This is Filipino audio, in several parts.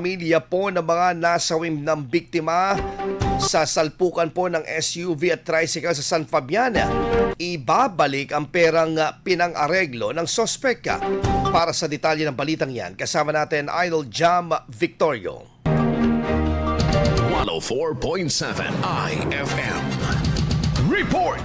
Pamilya po ng mga nasawim ng biktima sa salpukan po ng SUV at tricycle sa San Fabian, ibabalik ang perang pinang-areglo ng sospek. Para sa detalye ng balitang yan, kasama natin Idol Jam Victorio. 104.7 IFM Report.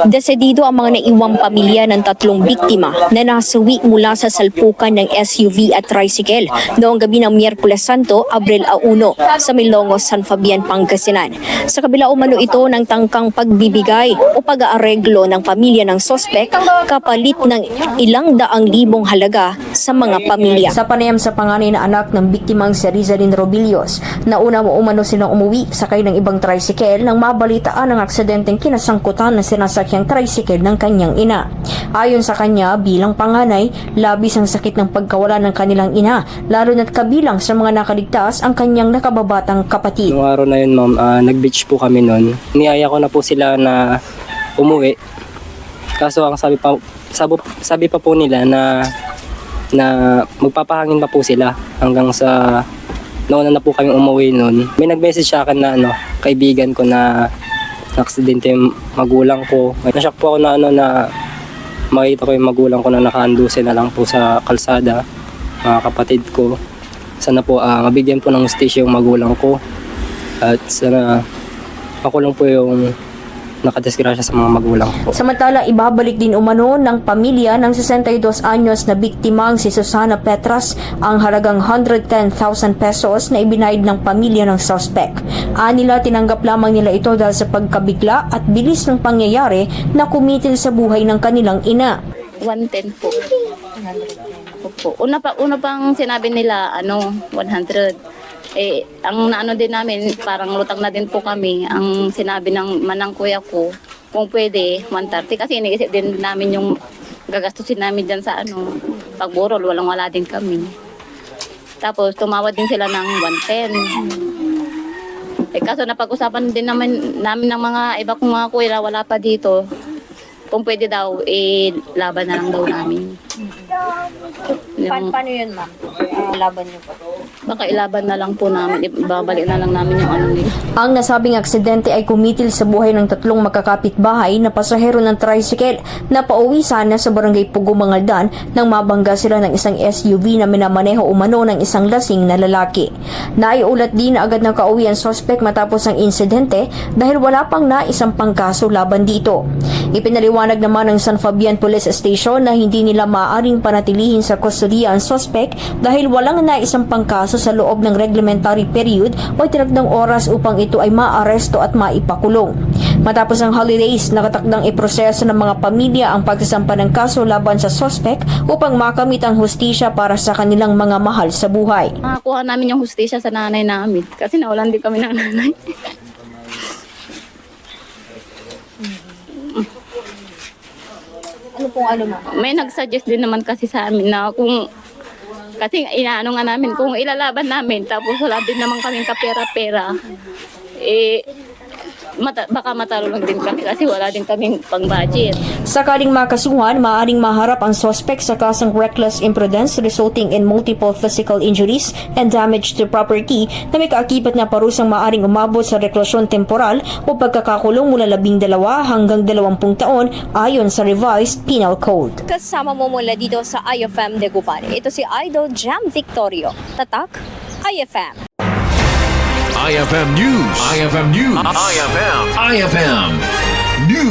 Desedido ang mga naiwang pamilya ng tatlong biktima na nasawi mula sa salpukan ng SUV at tricycle noong gabi ng Miyerkules Santo, Abril 1 sa Milongos, San Fabian, Pangasinan. Sa kabila umano ito ng tangkang pagbibigay o pag-aareglo ng pamilya ng sospek kapalit ng ilang daang libong halaga sa mga pamilya. Sa panayam sa panganay na anak ng biktimang si Rizalyn Robillos, nauna mo umano silang umuwi sakay ng ibang tricycle nang mabalitaan ang aksidenteng kinasangkutan ng sinasakyang tricycle ng kanyang ina. Ayon sa kanya, bilang panganay, labis ang sakit ng pagkawala ng kanilang ina, lalo na't kabilang sa mga nakaligtas ang kanyang nakababatang kapatid. Noong araw na yun, ma'am, nag-beach po kami noon. Niyaya ko na po sila na umuwi. Kaso ang sabi pa po nila na magpapahangin pa po sila hanggang sa nauna na po kami umuwi noon. May nag-message sa akin na kaibigan ko na aksidente yung magulang ko. Nashock po ako na makita ko yung magulang ko na nakaandusi na lang po sa kalsada, mga kapatid ko. Sana po mabigyan po ng hustisya yung magulang ko at sana makulong po yung nakadisgrasya sa mga magulang ko. Samantala, ibabalik din umano ng pamilya ng 62 anyos na biktimang si Susana Petras ang halagang 110,000 pesos na ibinayad ng pamilya ng suspect. Anila, tinanggap lamang nila ito dahil sa pagkabigla at bilis ng pangyayari na kumitil sa buhay ng kanilang ina. 110 po. Opo. Una pang sinabi nila 100. Ang naano din namin, parang lutang na din po kami. Ang sinabi ng manang kuya ko, kung pwede, 130. Kasi iniisip din namin yung gagastusin namin dyan sa pagburol. Walang-wala din kami. Tapos tumawad din sila ng 110. Kaso napag-usapan din namin ng mga iba kong mga kuya, wala pa dito. Kung pwede daw, laban na lang daw namin. Paano yun, ma'am? Laban niyo po? Baka ilaban na lang po namin, ibabalik na lang namin yung nila. Ang nasabing aksidente ay kumitil sa buhay ng tatlong magkakapitbahay na pasahero ng tricycle na pauwi sana sa barangay Pugo, Mangaldan nang mabangga sila ng isang SUV na minamaneho umano ng isang lasing na lalaki. Naiulat din na agad ng kauwi ang suspect matapos ang insidente dahil wala pang naisang pangkaso laban dito. Ipinaliwanag naman ng San Fabian Police Station na hindi nila maaaring panatilihin sa kustodiya ang suspect dahil walang naisang pangkaso sa loob ng reglementary period o tinagdang oras upang ito ay maaresto at maipakulong. Matapos ang holidays, nakatakdang iproseso ng mga pamilya ang pagsasampa ng kaso laban sa suspect upang makamit ang hustisya para sa kanilang mga mahal sa buhay. Makakuha namin yung hustisya sa nanay namin kasi nawalan din kami ng nanay. May nagsuggest din naman kasi sa amin na kasi inaano nga namin kung ilalaban namin tapos wala din naman kaming kapera-pera, baka matalo lang din kami kasi wala din kaming pang-budget. Sakaling makasuhan, maaaring maharap ang suspect sa kasong reckless imprudence resulting in multiple physical injuries and damage to property na may kaakibat na parusang maaaring umabot sa reklusyon temporal o pagkakakulong mula 12 hanggang 20 taon ayon sa revised penal code. Kasama mo mula dito sa IFM de Gupan. Ito si Idol Jam Victorio. Tatak, IFM. IFM News. IFM News. IFM News.